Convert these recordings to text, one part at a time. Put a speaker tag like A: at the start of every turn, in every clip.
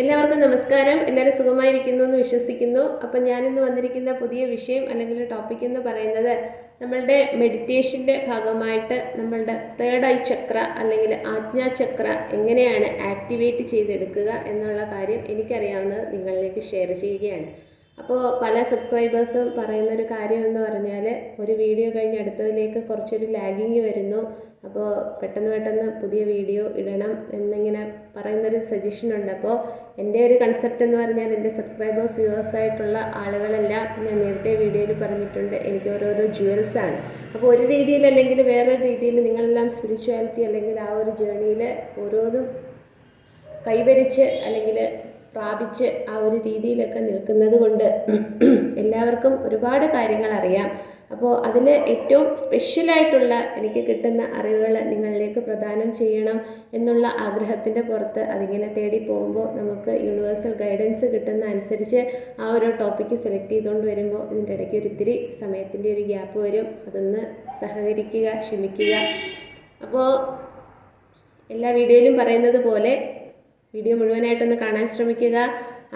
A: എല്ലാവർക്കും നമസ്കാരം. എല്ലാവരും സുഖമായിരിക്കുന്നു എന്ന് വിശ്വസിക്കുന്നു. അപ്പം ഞാനിന്ന് വന്നിരിക്കുന്ന പുതിയ വിഷയം അല്ലെങ്കിൽ ടോപ്പിക് എന്ന് പറയുന്നത് നമ്മളുടെ മെഡിറ്റേഷൻ്റെ ഭാഗമായിട്ട് നമ്മളുടെ തേർഡ് ഐ ചക്ര അല്ലെങ്കിൽ ആജ്ഞാചക്ര എങ്ങനെയാണ് ആക്ടിവേറ്റ് ചെയ്തെടുക്കുക എന്നുള്ള കാര്യം എനിക്കറിയാവുന്നത് നിങ്ങളിലേക്ക് ഷെയർ ചെയ്യുകയാണ്. അപ്പോൾ പല സബ്സ്ക്രൈബേഴ്സും പറയുന്നൊരു കാര്യം എന്ന് പറഞ്ഞാൽ ഒരു വീഡിയോ കഴിഞ്ഞ് അടുത്തതിലേക്ക് കുറച്ചൊരു ലാഗിങ് വരുന്നു. അപ്പോൾ പെട്ടെന്ന് പുതിയ വീഡിയോ ഇടണം എന്നിങ്ങനെ പറയുന്നൊരു സജഷനുണ്ട്. അപ്പോൾ എൻ്റെ ഒരു കൺസെപ്റ്റ് എന്ന് പറഞ്ഞാൽ എൻ്റെ സബ്സ്ക്രൈബേഴ്സ് വ്യൂവേഴ്സായിട്ടുള്ള ആളുകളെല്ലാം ഞാൻ നേരത്തെ വീഡിയോയിൽ പറഞ്ഞിട്ടുണ്ട്, എനിക്ക് ഓരോരോ ജുവൽസാണ്. അപ്പോൾ ഒരു രീതിയിൽ അല്ലെങ്കിൽ വേറൊരു രീതിയിൽ നിങ്ങളെല്ലാം സ്പിരിച്വാലിറ്റി അല്ലെങ്കിൽ ആ ഒരു ജേണിയിൽ ഓരോന്നും കൈവരിച്ച് അല്ലെങ്കിൽ പ്രാപിച്ച് ആ ഒരു രീതിയിലൊക്കെ നിൽക്കുന്നത് കൊണ്ട് എല്ലാവർക്കും ഒരുപാട് കാര്യങ്ങൾ അറിയാം. അപ്പോൾ അതിൽ ഏറ്റവും സ്പെഷ്യലായിട്ടുള്ള എനിക്ക് കിട്ടുന്ന അറിവുകൾ നിങ്ങളിലേക്ക് പ്രദാനം ചെയ്യണം എന്നുള്ള ആഗ്രഹത്തിൻ്റെ പുറത്ത് അതിങ്ങനെ തേടി പോകുമ്പോൾ നമുക്ക് യൂണിവേഴ്സൽ ഗൈഡൻസ് കിട്ടുന്ന അനുസരിച്ച് ആ ഒരു ടോപ്പിക്ക് സെലക്ട് ചെയ്തുകൊണ്ട് വരുമ്പോൾ ഇതിൻ്റെ ഇടയ്ക്ക് ഒരിത്തിരി സമയത്തിൻ്റെ ഒരു ഗ്യാപ്പ് വരും. അതൊന്ന് സഹകരിക്കുക, ക്ഷമിക്കുക. അപ്പോൾ എല്ലാ വീഡിയോയിലും പറയുന്നത് പോലെ വീഡിയോ മുഴുവനായിട്ടൊന്ന് കാണാൻ ശ്രമിക്കുക.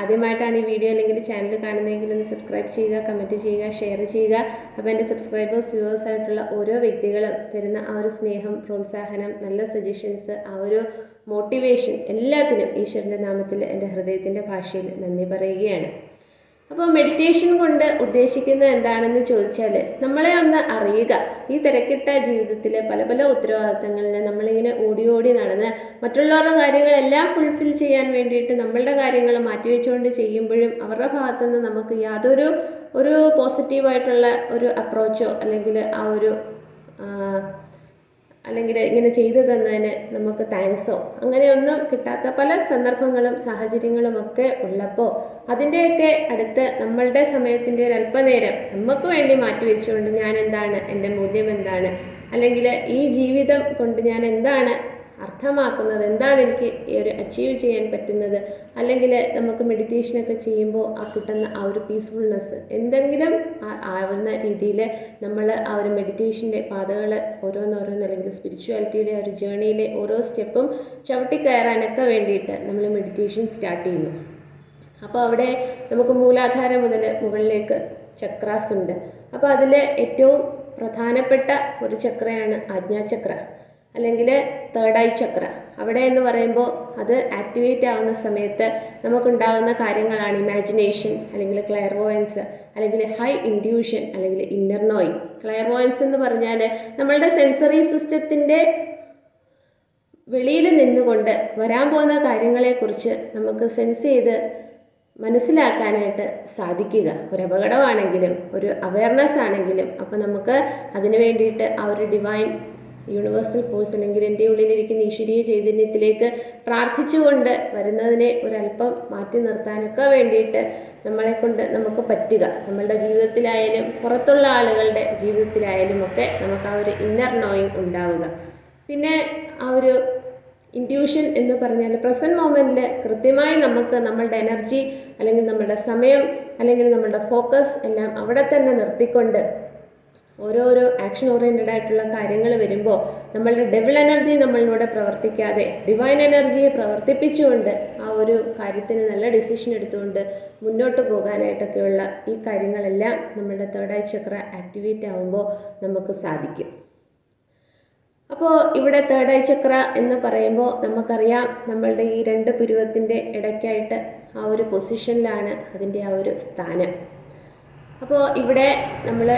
A: ആദ്യമായിട്ടാണ് ഈ വീഡിയോ അല്ലെങ്കിൽ ചാനൽ കാണുന്നതെങ്കിൽ ഒന്ന് സബ്സ്ക്രൈബ് ചെയ്യുക, കമൻറ്റ് ചെയ്യുക, ഷെയർ ചെയ്യുക. അപ്പോൾ എൻ്റെ സബ്സ്ക്രൈബേഴ്സ് വ്യൂവേഴ്സായിട്ടുള്ള ഓരോ വ്യക്തികളും തരുന്ന ആ ഒരു സ്നേഹം, പ്രോത്സാഹനം, നല്ല സജഷൻസ്, ആ ഒരു മോട്ടിവേഷൻ എല്ലാത്തിനും ഈശ്വരൻ്റെ നാമത്തിൽ എൻ്റെ ഹൃദയത്തിൻ്റെ ഭാഷയിൽ നന്ദി പറയുകയാണ്. അപ്പോൾ മെഡിറ്റേഷൻ കൊണ്ട് ഉദ്ദേശിക്കുന്നത് എന്താണെന്ന് ചോദിച്ചാൽ നമ്മളെ ഒന്ന് അറിയുക. ഈ തിരക്കിട്ട ജീവിതത്തിൽ പല ഉത്തരവാദിത്തങ്ങളിൽ നമ്മളിങ്ങനെ ഓടി നടന്ന് മറ്റുള്ളവരുടെ കാര്യങ്ങളെല്ലാം ഫുൾഫിൽ ചെയ്യാൻ വേണ്ടിയിട്ട് നമ്മളുടെ കാര്യങ്ങൾ മാറ്റിവെച്ചുകൊണ്ട് ചെയ്യുമ്പോഴും അവരുടെ ഭാഗത്തുനിന്ന് നമുക്ക് യാതൊരു പോസിറ്റീവായിട്ടുള്ള ഒരു അപ്രോച്ചോ അല്ലെങ്കിൽ അല്ലെങ്കിൽ ഇങ്ങനെ ചെയ്തു തന്നതിന് നമുക്ക് താങ്ക്സോ അങ്ങനെയൊന്നും കിട്ടാത്ത പല സന്ദർഭങ്ങളും സാഹചര്യങ്ങളുമൊക്കെ ഉള്ളപ്പോൾ അതിൻ്റെയൊക്കെ അടുത്ത് നമ്മളുടെ സമയത്തിൻ്റെ ഒരു അല്പനേരം നമുക്ക് വേണ്ടി മാറ്റിവെച്ചുകൊണ്ട് ഞാൻ എന്താണ്, എൻ്റെ മൂല്യം എന്താണ്, അല്ലെങ്കിൽ ഈ ജീവിതം കൊണ്ട് ഞാൻ എന്താണ് അർത്ഥമാക്കുന്നത്, എന്താണ് എനിക്ക് ഒരു അച്ചീവ് ചെയ്യാൻ പറ്റുന്നത്, അല്ലെങ്കിൽ നമുക്ക് മെഡിറ്റേഷനൊക്കെ ചെയ്യുമ്പോൾ ആ കിട്ടുന്ന ആ ഒരു പീസ്ഫുൾനെസ് എന്തെങ്കിലും ആവുന്ന രീതിയിൽ നമ്മൾ ആ ഒരു മെഡിറ്റേഷൻ്റെ പാതകൾ ഓരോന്നോരോന്ന് അല്ലെങ്കിൽ സ്പിരിച്വാലിറ്റിയുടെ ഒരു ജേണിയിലെ ഓരോ സ്റ്റെപ്പും ചവിട്ടിക്കയറാനൊക്കെ വേണ്ടിയിട്ട് നമ്മൾ മെഡിറ്റേഷൻ സ്റ്റാർട്ട് ചെയ്യുന്നു. അപ്പോൾ അവിടെ നമുക്ക് മൂലാധാരം മുതൽ മുകളിലേക്ക് ചക്രാസ് ഉണ്ട്. അപ്പോൾ അതിൽ ഏറ്റവും പ്രധാനപ്പെട്ട ഒരു ചക്രയാണ് ആജ്ഞാചക്ര അല്ലെങ്കിൽ തേർഡ് ഐ ചക്ര. അവിടെ എന്ന് പറയുമ്പോൾ അത് ആക്ടിവേറ്റ് ആവുന്ന സമയത്ത് നമുക്കുണ്ടാകുന്ന കാര്യങ്ങളാണ് ഇമാജിനേഷൻ അല്ലെങ്കിൽ ക്ലെയർവോയൻസ് അല്ലെങ്കിൽ ഹൈ ഇൻഡ്യൂഷൻ അല്ലെങ്കിൽ ഇന്നർ നോയിങ്. ക്ലെയർവോയൻസ് എന്ന് പറഞ്ഞാൽ നമ്മളുടെ സെൻസറി സിസ്റ്റത്തിൻ്റെ വെളിയിൽ നിന്നുകൊണ്ട് വരാൻ പോകുന്ന കാര്യങ്ങളെക്കുറിച്ച് നമുക്ക് സെൻസ് ചെയ്ത് മനസ്സിലാക്കാനായിട്ട് സാധിക്കുക. ഒരു അപകടമാണെങ്കിലും ഒരു അവയർനെസ് ആണെങ്കിലും അപ്പോൾ നമുക്ക് അതിന് വേണ്ടിയിട്ട് ആ ഒരു ഡിവൈൻ യൂണിവേഴ്സൽ ഫോഴ്സ് അല്ലെങ്കിൽ എൻ്റെ ഉള്ളിലിരിക്കുന്ന ഈശ്വരീയ ചൈതന്യത്തിലേക്ക് പ്രാർത്ഥിച്ചുകൊണ്ട് വരുന്നതിനെ ഒരല്പം മാറ്റി നിർത്താനൊക്കെ വേണ്ടിയിട്ട് നമ്മളെക്കൊണ്ട് നമുക്ക് പറ്റുക. നമ്മളുടെ ജീവിതത്തിലായാലും പുറത്തുള്ള ആളുകളുടെ ജീവിതത്തിലായാലും ഒക്കെ നമുക്ക് ആ ഒരു ഇന്നർ നോയിങ് ഉണ്ടാവുക. പിന്നെ ആ ഒരു ഇൻറ്റ്യൂഷൻ എന്ന് പറഞ്ഞാൽ പ്രസൻറ്റ് മൊമെൻറ്റിൽ കൃത്യമായി നമുക്ക് നമ്മളുടെ എനർജി അല്ലെങ്കിൽ നമ്മുടെ സമയം അല്ലെങ്കിൽ നമ്മളുടെ ഫോക്കസ് എല്ലാം അവിടെ തന്നെ നിർത്തിക്കൊണ്ട് ഓരോരോ ആക്ഷൻ ഓറിയൻറ്റഡ് ആയിട്ടുള്ള കാര്യങ്ങൾ വരുമ്പോൾ നമ്മളുടെ ഡെവിൾ എനർജി നമ്മളിലൂടെ പ്രവർത്തിക്കാതെ ഡിവൈൻ എനർജിയെ പ്രവർത്തിപ്പിച്ചുകൊണ്ട് ആ ഒരു കാര്യത്തിന് നല്ല ഡിസിഷൻ എടുത്തുകൊണ്ട് മുന്നോട്ട് പോകാനായിട്ടൊക്കെയുള്ള ഈ കാര്യങ്ങളെല്ലാം നമ്മളുടെ തേർഡ് ഐ ചക്ര ആക്ടിവേറ്റ് ആകുമ്പോൾ നമുക്ക് സാധിക്കും. അപ്പോൾ ഇവിടെ തേർഡ് ഐ ചക്ര എന്ന് പറയുമ്പോൾ നമുക്കറിയാം നമ്മളുടെ ഈ രണ്ട് പുരുവത്തിൻ്റെ ഇടയ്ക്കായിട്ട് ആ ഒരു പൊസിഷനിലാണ് അതിൻ്റെ ആ ഒരു സ്ഥാനം. അപ്പോൾ ഇവിടെ നമ്മൾ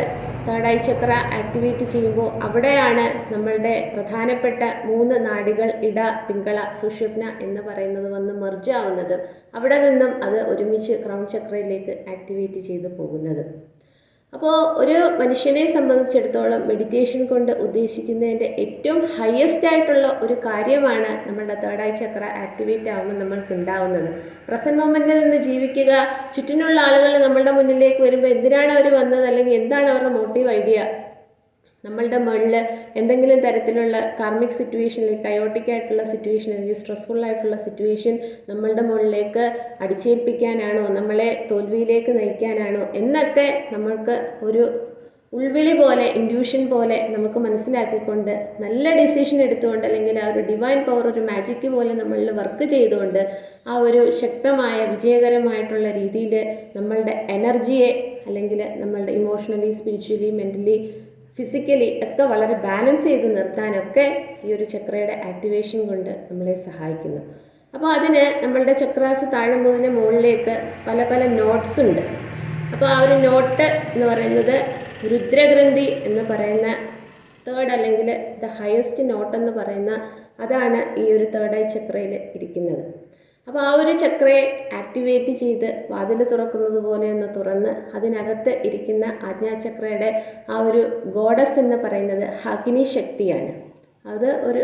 A: തേർഡ് ഐ ചക്ര ആക്ടിവേറ്റ് ചെയ്യുമ്പോൾ അവിടെയാണ് നമ്മളുടെ പ്രധാനപ്പെട്ട 3 നാഡികൾ ഇട, പിംഗള, സുഷുമ്ന എന്ന് പറയുന്നത് വന്ന് മെർജ് ആവുന്നത്. അവിടെ നിന്നും അത് ഒരുമിച്ച് ക്രൗൺ ചക്രയിലേക്ക് ആക്ടിവേറ്റ് ചെയ്ത് പോകുന്നത്. അപ്പോൾ ഒരു മനുഷ്യനെ സംബന്ധിച്ചിടത്തോളം മെഡിറ്റേഷൻ കൊണ്ട് ഉദ്ദേശിക്കുന്നതിൻ്റെ ഏറ്റവും ഹയസ്റ്റ് ആയിട്ടുള്ള ഒരു കാര്യമാണ് നമ്മളുടെ തേർഡ് ഐ ചക്ര ആക്ടിവേറ്റ് ആകുമ്പോൾ നമ്മൾക്ക് ഉണ്ടാവുന്നത്. പ്രസൻറ്റ് മൊമെൻറ്റിൽ നിന്ന് ജീവിക്കുക. ചുറ്റിനുള്ള ആളുകൾ നമ്മളുടെ മുന്നിലേക്ക് വരുമ്പോൾ എന്തിനാണ് അവർ വന്നത് അല്ലെങ്കിൽ എന്താണ് അവരുടെ മോട്ടീവ് ഐഡിയ, നമ്മളുടെ മുകളിൽ എന്തെങ്കിലും തരത്തിലുള്ള കാർമിക് സിറ്റുവേഷനിൽ കയോട്ടിക് ആയിട്ടുള്ള സിറ്റുവേഷൻ അല്ലെങ്കിൽ സ്ട്രെസ്ഫുൾ ആയിട്ടുള്ള സിറ്റുവേഷൻ നമ്മളുടെ മുകളിലേക്ക് അടിച്ചേൽപ്പിക്കാനാണോ, നമ്മളെ തോൽവിയിലേക്ക് നയിക്കാനാണോ എന്നൊക്കെ നമ്മൾക്ക് ഒരു ഉൾവിളി പോലെ, ഇൻഡ്യൂഷൻ പോലെ നമുക്ക് മനസ്സിലാക്കിക്കൊണ്ട് നല്ല ഡിസിഷൻ എടുത്തുകൊണ്ട്, അല്ലെങ്കിൽ ആ ഒരു ഡിവൈൻ പവർ, ഒരു മാജിക് പോലെ നമ്മളിൽ വർക്ക് ചെയ്തുകൊണ്ട് ആ ഒരു ശക്തമായ വിജയകരമായിട്ടുള്ള രീതിയിൽ നമ്മളുടെ എനർജിയെ, അല്ലെങ്കിൽ നമ്മളുടെ ഇമോഷണലി, സ്പിരിച്വലി, മെൻ്റലി, ഫിസിക്കലി ഒക്കെ വളരെ ബാലൻസ് ചെയ്ത് നിർത്താനൊക്കെ ഈ ഒരു ചക്രയുടെ ആക്ടിവേഷൻ കൊണ്ട് നമ്മളെ സഹായിക്കുന്നു. അപ്പോൾ അതിന് നമ്മളുടെ ചക്രാസ് താഴെ മുതൽ മുകളിലേക്ക് പല പല നോട്ട്സ് ഉണ്ട്. അപ്പോൾ ആ ഒരു നോട്ട് എന്ന് പറയുന്നത് രുദ്രഗ്രന്ഥി എന്ന് പറയുന്ന തേർഡ്, അല്ലെങ്കിൽ ദ ഹയസ്റ്റ് നോട്ട് എന്ന് പറയുന്ന അതാണ് ഈ ഒരു തേർഡ് ഐ ചക്രയിൽ ഇരിക്കുന്നത്. അപ്പോൾ ആ ഒരു ചക്രയെ ആക്ടിവേറ്റ് ചെയ്ത് വാതിൽ തുറക്കുന്നത് പോലെ ഒന്ന് തുറന്ന് അതിനകത്ത് ഇരിക്കുന്ന ആജ്ഞാചക്രയുടെ ആ ഒരു ഗോഡസ് എന്ന് പറയുന്നത് അഗ്നി ശക്തിയാണ്. അത് ഒരു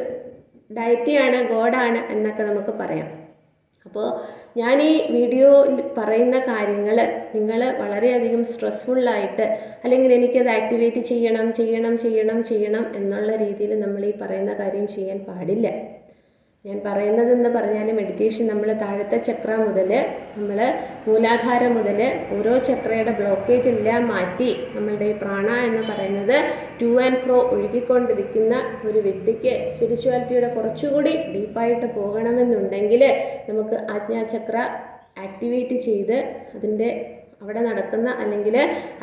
A: ഡയറ്റിയാണ്, ഗോഡാണ് എന്നൊക്കെ നമുക്ക് പറയാം. അപ്പോൾ ഞാൻ ഈ വീഡിയോയിൽ പറയുന്ന കാര്യങ്ങൾ നിങ്ങൾ വളരെയധികം സ്ട്രെസ്ഫുള്ളായിട്ട്, അല്ലെങ്കിൽ എനിക്കത് ആക്ടിവേറ്റ് ചെയ്യണം എന്നുള്ള രീതിയിൽ നമ്മൾ ഈ പറയുന്ന കാര്യം ചെയ്യാൻ പാടില്ല. ഞാൻ പറയുന്നതെന്ന് പറഞ്ഞാൽ മെഡിറ്റേഷൻ നമ്മൾ താഴത്തെ ചക്ര മുതൽ, നമ്മൾ മൂലാധാരം മുതൽ ഓരോ ചക്രയുടെ ബ്ലോക്കേജ് എല്ലാം മാറ്റി നമ്മളുടെ ഈ പ്രാണ എന്ന് പറയുന്നത് ടു ആൻഡ് ഫ്രോ ഒഴുകിക്കൊണ്ടിരിക്കുന്ന ഒരു വ്യക്തിക്ക് സ്പിരിച്വാലിറ്റിയുടെ കുറച്ചുകൂടി ഡീപ്പായിട്ട് പോകണമെന്നുണ്ടെങ്കിൽ നമുക്ക് ആജ്ഞാചക്ര ആക്ടിവേറ്റ് ചെയ്ത് അതിൻ്റെ അവിടെ നടക്കുന്ന, അല്ലെങ്കിൽ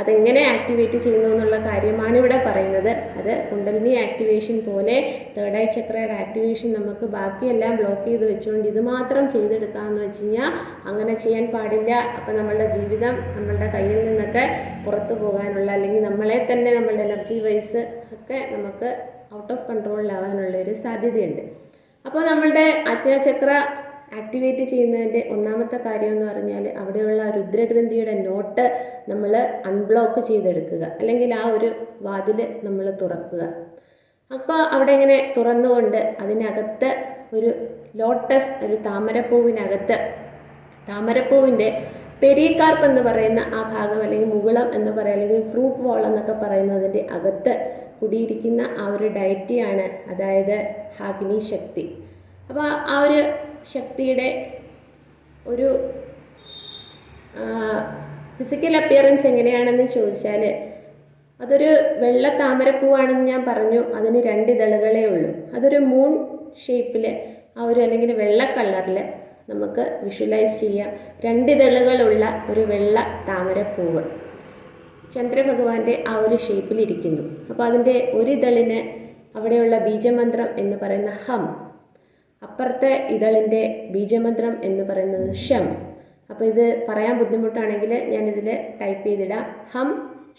A: അതെങ്ങനെ ആക്ടിവേറ്റ് ചെയ്യുന്നു എന്നുള്ള കാര്യമാണ് ഇവിടെ പറയുന്നത്. അത് കുണ്ടലിനി ആക്ടിവേഷൻ പോലെ തേർഡ് ഐ ചക്രയുടെ ആക്ടിവേഷൻ നമുക്ക് ബാക്കിയെല്ലാം ബ്ലോക്ക് ചെയ്ത് വെച്ചുകൊണ്ട് ഇത് മാത്രം ചെയ്തെടുക്കാമെന്ന് വെച്ച് കഴിഞ്ഞാൽ അങ്ങനെ ചെയ്യാൻ പാടില്ല. അപ്പോൾ നമ്മളുടെ ജീവിതം നമ്മളുടെ കയ്യിൽ നിന്നൊക്കെ പുറത്തു പോകാനുള്ള, അല്ലെങ്കിൽ നമ്മളെ തന്നെ നമ്മളുടെ എനർജി വൈസ് ഒക്കെ നമുക്ക് ഔട്ട് ഓഫ് കൺട്രോളിലാവാനുള്ളൊരു സാധ്യതയുണ്ട്. അപ്പോൾ നമ്മളുടെ ആജ്ഞാചക്ര ആക്ടിവേറ്റ് ചെയ്യുന്നതിൻ്റെ ഒന്നാമത്തെ കാര്യം എന്ന് പറഞ്ഞാൽ അവിടെയുള്ള രുദ്രഗ്രന്ഥിയുടെ നോട്ട് നമ്മൾ അൺബ്ലോക്ക് ചെയ്തെടുക്കുക, അല്ലെങ്കിൽ ആ ഒരു വാതിൽ നമ്മൾ തുറക്കുക. അപ്പോൾ അവിടെ ഇങ്ങനെ തുറന്നുകൊണ്ട് അതിനകത്ത് ഒരു ലോട്ടസ്, ഒരു താമരപ്പൂവിനകത്ത്, താമരപ്പൂവിൻ്റെ പെരികാർപ്പ് എന്ന് പറയുന്ന ആ ഭാഗം, അല്ലെങ്കിൽ മുകുളം എന്ന് പറയുക, അല്ലെങ്കിൽ ഫ്രൂട്ട് വോൾ എന്നൊക്കെ പറയുന്നതിൻ്റെ അകത്ത് കുടിയിരിക്കുന്ന ആ ഒരു ഡയറ്റിയാണ്, അതായത് അഗ്നി ശക്തി. അപ്പോൾ ആ ഒരു ശക്തിയുടെ ഒരു ഫിസിക്കൽ അപ്പിയറൻസ് എങ്ങനെയാണെന്ന് ചോദിച്ചാൽ അതൊരു വെള്ള താമരപ്പൂവാണെന്ന് ഞാൻ പറഞ്ഞു. അതിന് 2 ഇതളുകളേ ഉള്ളൂ. അതൊരു മൂൺ ഷേപ്പിൽ ആ ഒരു, അല്ലെങ്കിൽ വെള്ള കളറിൽ നമുക്ക് വിഷ്വലൈസ് ചെയ്യാം. 2 ഇതളുകളുള്ള ഒരു വെള്ള താമരപ്പൂവ് ചന്ദ്രഭഗവാന്റെ ആ ഒരു ഷേപ്പിലിരിക്കുന്നു. അപ്പോൾ അതിൻ്റെ ഒരിതളിന് അവിടെയുള്ള ബീജമന്ത്രം എന്ന് പറയുന്ന ഹം, അപ്പുറത്തെ ഇതളിൻ്റെ ബീജമന്ത്രം എന്ന് പറയുന്നത് ഷം. അപ്പോൾ ഇത് പറയാൻ ബുദ്ധിമുട്ടാണെങ്കിൽ ഞാനിതിൽ ടൈപ്പ് ചെയ്തിടാം. ഹം,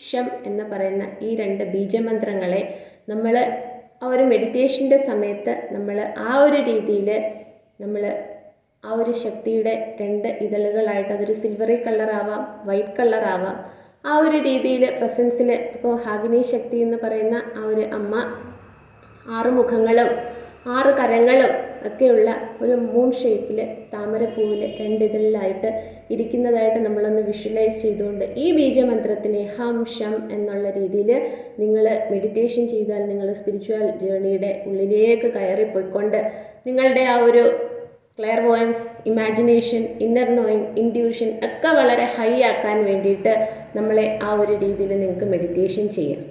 A: ഷം എന്ന് പറയുന്ന ഈ 2 ബീജമന്ത്രങ്ങളെ നമ്മൾ ആ ഒരു മെഡിറ്റേഷൻ്റെ സമയത്ത് നമ്മൾ ആ ഒരു രീതിയിൽ നമ്മൾ ആ ഒരു ശക്തിയുടെ 2 ഇതളുകളായിട്ട്, അതൊരു സിൽവറി കളറാവാം, വൈറ്റ് കളറാവാം, ആ ഒരു രീതിയിൽ പ്രസൻസിൽ. ഇപ്പോൾ അഗ്നി ശക്തി എന്ന് പറയുന്ന ആ ഒരു അമ്മ 6 മുഖങ്ങളും 6 കരങ്ങളും ഒക്കെയുള്ള ഒരു മൂൺ ഷേപ്പിൽ താമരപ്പൂവിൽ 2 ഇതളിലായിട്ട് ഇരിക്കുന്നതായിട്ട് നമ്മളൊന്ന് വിഷ്വലൈസ് ചെയ്തുകൊണ്ട് ഈ ബീജമന്ത്രത്തിനെ ഹം ഷം എന്നുള്ള രീതിയിൽ നിങ്ങൾ മെഡിറ്റേഷൻ ചെയ്താൽ നിങ്ങൾ സ്പിരിച്വൽ ജേർണിയുടെ ഉള്ളിലേക്ക് കയറിപ്പോയിക്കൊണ്ട് നിങ്ങളുടെ ആ ഒരു clairvoyance, imagination, inner knowing, intuition ഒക്കെ വളരെ ഹൈ ആക്കാൻ വേണ്ടിയിട്ട് നമ്മളെ ആ ഒരു രീതിയിൽ നിങ്ങൾക്ക് മെഡിറ്റേഷൻ ചെയ്യാം.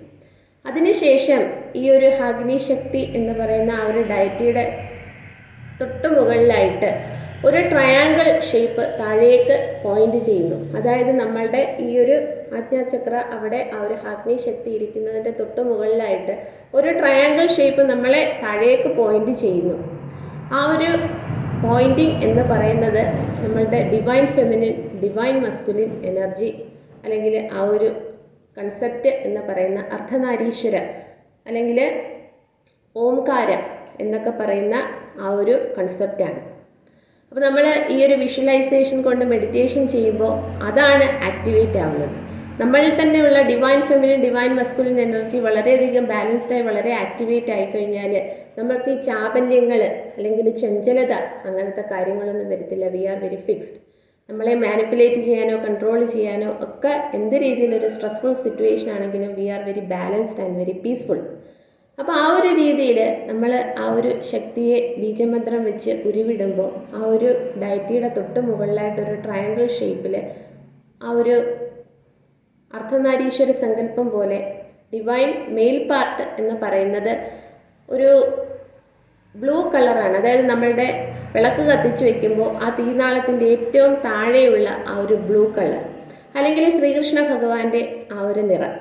A: അതിനുശേഷം ഈ ഒരു അഗ്നി ശക്തി എന്ന് പറയുന്ന ആ ഒരു ഡയറ്റിയുടെ തൊട്ട് മുകളിലായിട്ട് ഒരു ട്രയാങ്കിൾ ഷേപ്പ് താഴേക്ക് പോയിന്റ് ചെയ്യുന്നു. അതായത് നമ്മളുടെ ഈ ഒരു ആജ്ഞാചക്ര അവിടെ ആ ഒരു അഗ്നി ശക്തി ഇരിക്കുന്നതിൻ്റെ തൊട്ട് മുകളിലായിട്ട് ഒരു ട്രയാങ്കിൾ ഷേപ്പ് നമ്മളെ താഴേക്ക് പോയിന്റ് ചെയ്യുന്നു. ആ ഒരു പോയിന്റിങ് എന്ന് പറയുന്നത് നമ്മളുടെ divine feminine, divine masculine energy, അല്ലെങ്കിൽ ആ ഒരു കൺസെപ്റ്റ് എന്ന് പറയുന്ന അർദ്ധനാരീശ്വര, അല്ലെങ്കിൽ ഓംകാര എന്നൊക്കെ പറയുന്ന ആ ഒരു കൺസെപ്റ്റാണ്. അപ്പോൾ നമ്മൾ ഈ ഒരു വിഷ്വലൈസേഷൻ കൊണ്ട് മെഡിറ്റേഷൻ ചെയ്യുമ്പോൾ അതാണ് ആക്ടിവേറ്റ് ആവുന്നത്. നമ്മളിൽ തന്നെയുള്ള divine feminine, divine masculine energy വളരെയധികം ബാലൻസ്ഡായി വളരെ ആക്ടിവേറ്റ് ആയിക്കഴിഞ്ഞാൽ നമ്മൾക്ക് ഈ ചാബല്യങ്ങൾ അല്ലെങ്കിൽ ചഞ്ചലത അങ്ങനത്തെ കാര്യങ്ങളൊന്നും വരത്തില്ല. We are very fixed. നമ്മളെ മാനിപ്പുലേറ്റ് ചെയ്യാനോ കൺട്രോൾ ചെയ്യാനോ ഒക്കെ എന്ത് രീതിയിലൊരു സ്ട്രെസ്ഫുൾ സിറ്റുവേഷൻ ആണെങ്കിലും we are very balanced and very peaceful. അപ്പോൾ ആ ഒരു രീതിയിൽ നമ്മൾ ആ ഒരു ശക്തിയെ ബീജമന്ത്രം വെച്ച് ഉരുവിടുമ്പോൾ ആ ഒരു ഡയറ്റിയുടെ തൊട്ട് മുകളിലായിട്ടൊരു ട്രയാങ്കിൾ ഷേപ്പിൽ ആ ഒരു അർദ്ധനാരീശ്വര സങ്കല്പം പോലെ ഡിവൈൻ മെയിൽ പാർട്ട് എന്ന് പറയുന്നത് ഒരു ബ്ലൂ കളറാണ്. അതായത് നമ്മളുടെ വിളക്ക് കത്തിച്ച് വയ്ക്കുമ്പോൾ ആ തീനാളത്തിൻ്റെ ഏറ്റവും താഴെയുള്ള ആ ഒരു ബ്ലൂ കളർ, അല്ലെങ്കിൽ ശ്രീകൃഷ്ണ ഭഗവാന്റെ ആ ഒരു നിറം.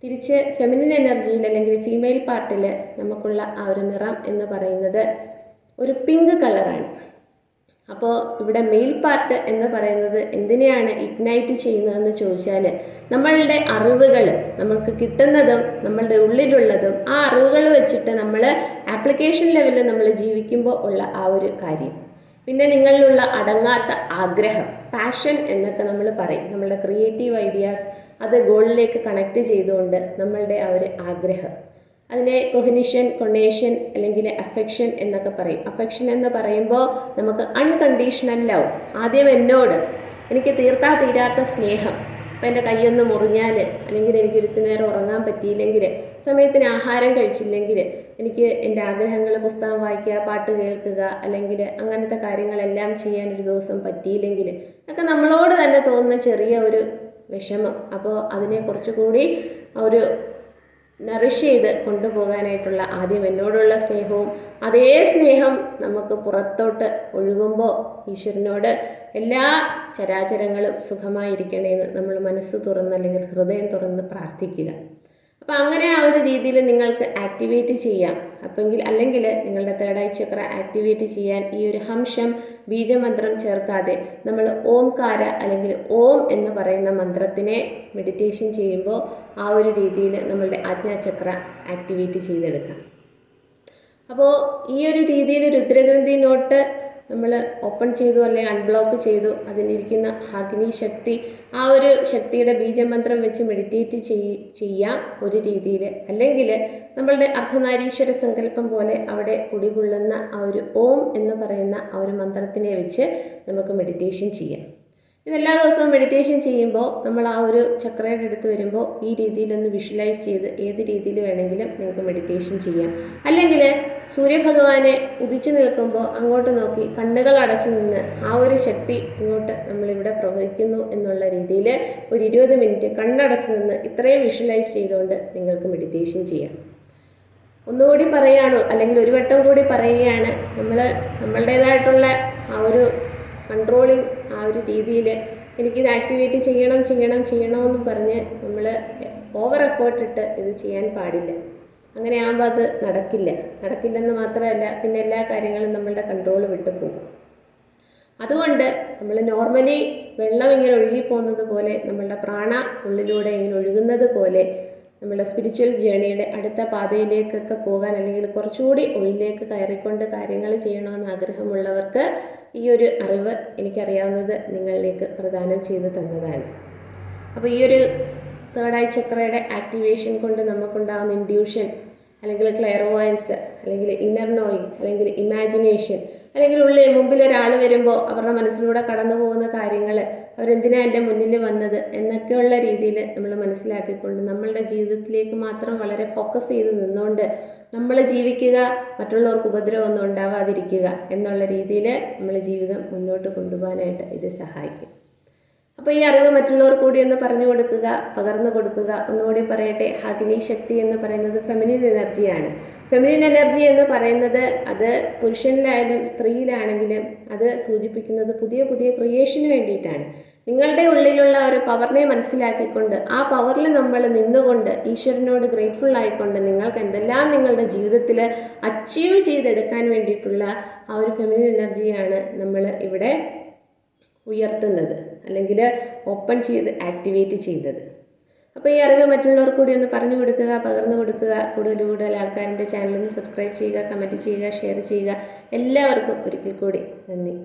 A: തിരിച്ച് ഫെമിനിൻ എനർജിയിൽ അല്ലെങ്കിൽ ഫീമെയിൽ പാർട്ടിൽ നമുക്കുള്ള ആ ഒരു നിറം എന്ന് പറയുന്നത് ഒരു പിങ്ക് കളറാണ്. അപ്പോൾ ഇവിടെ മെയിൽ പാർട്ട് എന്ന് പറയുന്നത് എന്തിനെയാണ് ഇഗ്നൈറ്റ് ചെയ്യുന്നതെന്ന് ചോദിച്ചാൽ, നമ്മളുടെ അറിവുകൾ നമ്മൾക്ക് കിട്ടുന്നതും നമ്മളുടെ ഉള്ളിലുള്ളതും ആ അറിവുകൾ വെച്ചിട്ട് നമ്മൾ ആപ്ലിക്കേഷൻ ലെവലിൽ നമ്മൾ ജീവിക്കുമ്പോൾ ഉള്ള ആ ഒരു കാര്യം. പിന്നെ നിങ്ങളിലുള്ള അടങ്ങാത്ത ആഗ്രഹം, പാഷൻ എന്നൊക്കെ നമ്മൾ പറയും. നമ്മളുടെ ക്രിയേറ്റീവ് ഐഡിയാസ് അത് ഗോളിലേക്ക് കണക്ട് ചെയ്തുകൊണ്ട് നമ്മളുടെ ആ ഒരു ആഗ്രഹം, അതിനെ കൊഹിനിഷൻ, കൊണേഷൻ അല്ലെങ്കിൽ അഫെക്ഷൻ എന്നൊക്കെ പറയും. അഫെക്ഷൻ എന്ന് പറയുമ്പോൾ നമുക്ക് അൺകണ്ടീഷണൽ ലവ്, ആദ്യം എന്നോട് എനിക്ക് തീരാത്ത സ്നേഹം. അപ്പോൾ എൻ്റെ കൈയൊന്ന് മുറിഞ്ഞാൽ, അല്ലെങ്കിൽ എനിക്ക് ഒരുത്തി നേരം ഉറങ്ങാൻ പറ്റിയില്ലെങ്കിൽ, സമയത്തിന് ആഹാരം കഴിച്ചില്ലെങ്കിൽ, എനിക്ക് എൻ്റെ ആഗ്രഹങ്ങൾ പുസ്തകം വായിക്കുക, പാട്ട് കേൾക്കുക, അല്ലെങ്കിൽ അങ്ങനത്തെ കാര്യങ്ങളെല്ലാം ചെയ്യാൻ ഒരു ദിവസം പറ്റിയില്ലെങ്കിൽ ഒക്കെ നമ്മളോട് തന്നെ തോന്നുന്ന ചെറിയ ഒരു വിഷമം. അപ്പോൾ അതിനെ കുറച്ചുകൂടി ഒരു നറിഷ് ചെയ്ത് കൊണ്ടുപോകാനായിട്ടുള്ള ആദ്യം എന്നോടുള്ള സ്നേഹവും അതേ സ്നേഹം നമുക്ക് പുറത്തോട്ട് ഒഴുകുമ്പോൾ ഈശ്വരനോട് എല്ലാ ചരാചരങ്ങളും സുഖമായിരിക്കണേന്ന് നമ്മൾ മനസ്സ് തുറന്ന് അല്ലെങ്കിൽ ഹൃദയം തുറന്ന് പ്രാർത്ഥിക്കുക. അപ്പോൾ അങ്ങനെ ആ ഒരു രീതിയിൽ നിങ്ങൾക്ക് ആക്ടിവേറ്റ് ചെയ്യാം. അല്ലെങ്കിൽ നിങ്ങളുടെ തേർഡ് ഐ ചക്ര ആക്ടിവേറ്റ് ചെയ്യാൻ ഈ ഒരു ഹംശം ബീജമന്ത്രം ചേർക്കാതെ നമ്മൾ ഓംകാര അല്ലെങ്കിൽ ഓം എന്ന് പറയുന്ന മന്ത്രത്തിനെ മെഡിറ്റേഷൻ ചെയ്യുമ്പോൾ ആ ഒരു രീതിയിൽ നമ്മളുടെ ആജ്ഞാചക്ര ആക്ടിവേറ്റ് ചെയ്തെടുക്കാം. അപ്പോൾ ഈ ഒരു രീതിയിൽ രുദ്രഗ്രന്ഥി നോട്ട് നമ്മൾ ഓപ്പൺ ചെയ്തു അല്ലെങ്കിൽ അൺബ്ലോക്ക് ചെയ്തു, അതിലിരിക്കുന്ന അഗ്നി ശക്തി, ആ ഒരു ശക്തിയുടെ ബീജമന്ത്രം വെച്ച് മെഡിറ്റേറ്റ് ചെയ്യാം ഒരു രീതിയിൽ. അല്ലെങ്കിൽ നമ്മളുടെ അർദ്ധനാരീശ്വര സങ്കല്പം പോലെ അവിടെ കുടികൊള്ളുന്ന ആ ഒരു ഓം എന്ന് പറയുന്ന ആ ഒരു മന്ത്രത്തിനെ വെച്ച് നമുക്ക് മെഡിറ്റേഷൻ ചെയ്യാം. ഇതെല്ലാ ദിവസവും മെഡിറ്റേഷൻ ചെയ്യുമ്പോൾ നമ്മൾ ആ ഒരു ചക്രയുടെ അടുത്ത് വരുമ്പോൾ ഈ രീതിയിലൊന്ന് വിഷ്വലൈസ് ചെയ്ത് ഏത് രീതിയിൽ വേണമെങ്കിലും നിങ്ങൾക്ക് മെഡിറ്റേഷൻ ചെയ്യാം. അല്ലെങ്കിൽ സൂര്യഭഗവാനെ ഉദിച്ചു നിൽക്കുമ്പോൾ അങ്ങോട്ട് നോക്കി കണ്ണുകൾ അടച്ചു നിന്ന് ആ ഒരു ശക്തി ഇങ്ങോട്ട് നമ്മളിവിടെ പ്രവഹിക്കുന്നു എന്നുള്ള രീതിയിൽ ഒരു 20 മിനിറ്റ് കണ്ണടച്ചു നിന്ന് ഇത്രയും വിഷ്വലൈസ് ചെയ്തുകൊണ്ട് നിങ്ങൾക്ക് മെഡിറ്റേഷൻ ചെയ്യാം. ഒന്നുകൂടി പറയുകയാണോ, അല്ലെങ്കിൽ ഒരു വട്ടം കൂടി പറയുകയാണ്, നമ്മളുടേതായിട്ടുള്ള ആ ഒരു കൺട്രോളിങ് ആ ഒരു രീതിയിൽ എനിക്കിത് ആക്ടിവേറ്റ് ചെയ്യണമെന്ന് പറഞ്ഞ് നമ്മൾ ഓവർ എഫേർട്ട് ഇട്ട് ഇത് ചെയ്യാൻ പാടില്ല. അങ്ങനെ ആകുമ്പോൾ അത് നടക്കില്ലെന്ന് മാത്രമല്ല, പിന്നെ എല്ലാ കാര്യങ്ങളും നമ്മളുടെ കൺട്രോൾ വിട്ടു പോകും. അതുകൊണ്ട് നമ്മൾ നോർമലി വെള്ളം ഇങ്ങനെ ഒഴുകിപ്പോകുന്നത് പോലെ, നമ്മളുടെ പ്രാണ ഉള്ളിലൂടെ ഇങ്ങനെ ഒഴുകുന്നത് പോലെ നമ്മളുടെ സ്പിരിച്വൽ ജേണിയുടെ അടുത്ത പാതയിലേക്കൊക്കെ പോകാൻ, അല്ലെങ്കിൽ കുറച്ചുകൂടി ഉള്ളിലേക്ക് കയറിക്കൊണ്ട് കാര്യങ്ങൾ ചെയ്യണമെന്ന് ആഗ്രഹമുള്ളവർക്ക് ഈ ഒരു അറിവ് എനിക്കറിയാവുന്നത് നിങ്ങളിലേക്ക് പ്രദാനം ചെയ്തു തന്നതാണ്. അപ്പോൾ ഈ ഒരു തേർഡ് ഐ ചക്രയുടെ ആക്ടിവേഷൻ കൊണ്ട് നമുക്കുണ്ടാകുന്ന ഇൻഡ്യൂഷൻ, അല്ലെങ്കിൽ ക്ലെയർവോയൻസ്, അല്ലെങ്കിൽ ഇന്നർ നോയിങ്, അല്ലെങ്കിൽ ഇമാജിനേഷൻ, അല്ലെങ്കിൽ മുമ്പിൽ ഒരാൾ വരുമ്പോൾ അവരുടെ മനസ്സിലൂടെ കടന്നു പോകുന്ന കാര്യങ്ങൾ, അവരെന്തിനാ എൻ്റെ മുന്നിൽ വന്നത് എന്നൊക്കെയുള്ള രീതിയിൽ നമ്മൾ മനസ്സിലാക്കിക്കൊണ്ട് നമ്മളുടെ ജീവിതത്തിലേക്ക് മാത്രം വളരെ ഫോക്കസ് ചെയ്ത് നിന്നുകൊണ്ട് നമ്മൾ ജീവിക്കുക, മറ്റുള്ളവർക്ക് ഉപദ്രവമൊന്നും ഉണ്ടാവാതിരിക്കുക എന്നുള്ള രീതിയിൽ നമ്മൾ ജീവിതം മുന്നോട്ട് കൊണ്ടുപോകാനായിട്ട് ഇത് സഹായിക്കും. അപ്പോൾ ഈ അറിവ് മറ്റുള്ളവർ കൂടി ഒന്ന് പറഞ്ഞു കൊടുക്കുക, പകർന്നു കൊടുക്കുക. ഒന്നുകൂടി പറയട്ടെ, അഗ്നി ശക്തി എന്ന് പറയുന്നത് ഫെമിനിൻ എനർജിയാണ്. ഫെമിനിൻ എനർജി എന്ന് പറയുന്നത് അത് പുരുഷനിലായാലും സ്ത്രീയിലാണെങ്കിലും അത് സൂചിപ്പിക്കുന്നത് പുതിയ ക്രിയേഷന് വേണ്ടിയിട്ടാണ്. നിങ്ങളുടെ ഉള്ളിലുള്ള ഒരു പവറിനെ മനസ്സിലാക്കിക്കൊണ്ട് ആ പവറിൽ നമ്മൾ നിന്നുകൊണ്ട് ഈശ്വരനോട് ഗ്രേറ്റ്ഫുൾ ആയിക്കൊണ്ട് നിങ്ങൾക്ക് എന്തെല്ലാം നിങ്ങളുടെ ജീവിതത്തിൽ അച്ചീവ് ചെയ്തെടുക്കാൻ വേണ്ടിയിട്ടുള്ള ആ ഒരു ഫെമിനിൻ എനർജിയാണ് നമ്മൾ ഇവിടെ ഉയർത്തുന്നത്, അല്ലെങ്കിൽ ഓപ്പൺ ചെയ്ത് ആക്ടിവേറ്റ് ചെയ്തത്. അപ്പോൾ ഈ അറിവ് മറ്റുള്ളവർക്ക് കൂടി ഒന്ന് പറഞ്ഞു കൊടുക്കുക, പകർന്നു കൊടുക്കുക. കൂടുതൽ ആൾക്കാരുടെ ചാനലൊന്ന് സബ്സ്ക്രൈബ് ചെയ്യുക, കമൻറ്റ് ചെയ്യുക, ഷെയർ ചെയ്യുക. എല്ലാവർക്കും ഒരിക്കൽ കൂടി നന്ദി.